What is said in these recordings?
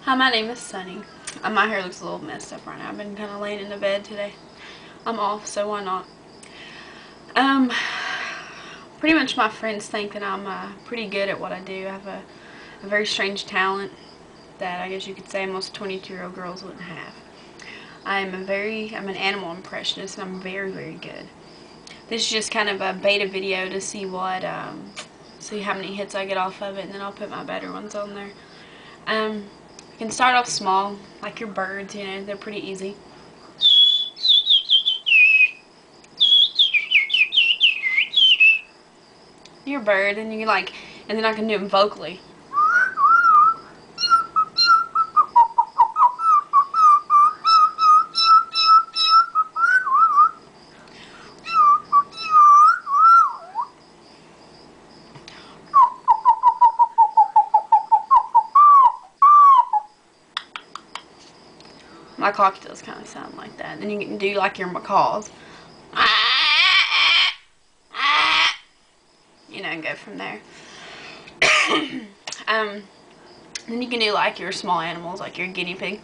Hi, my name is Sunny. My hair looks a little messed up right now. I've been kind of laying in the bed today. I'm off, so why not? Pretty much my friends think that I'm pretty good at what I do. I have a very strange talent that I guess you could say most 22-year-old girls wouldn't have. I'm an animal impressionist, and I'm very, very good. This is just kind of a beta video to see see how many hits I get off of it, and then I'll put my better ones on there. You can start off small, like your birds, you know, they're pretty easy. Your bird, and you can and then I can do them vocally. My cocktails kind of sound like that. Then you can do like your macaws. You know, and go from there. Then you can do like your small animals, like your guinea pig.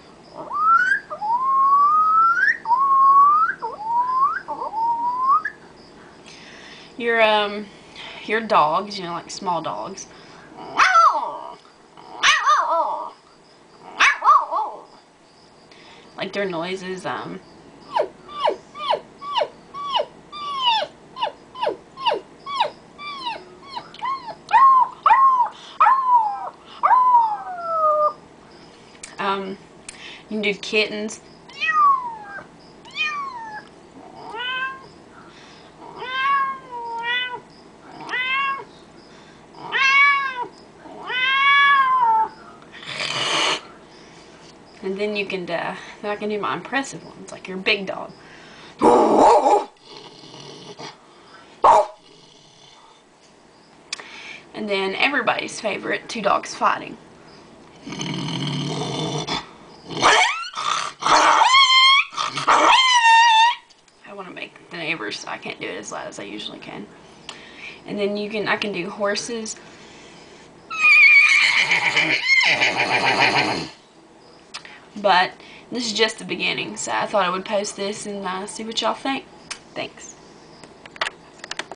Your dogs, you know, like small dogs. Like their noises, you can do kittens. And then you can, then I can do my impressive ones, like your big dog. And then everybody's favorite, two dogs fighting. I want to make the neighbors, so I can't do it as loud as I usually can. And then I can do horses. But this is just the beginning, so I thought I would post this and see what y'all think. Thanks.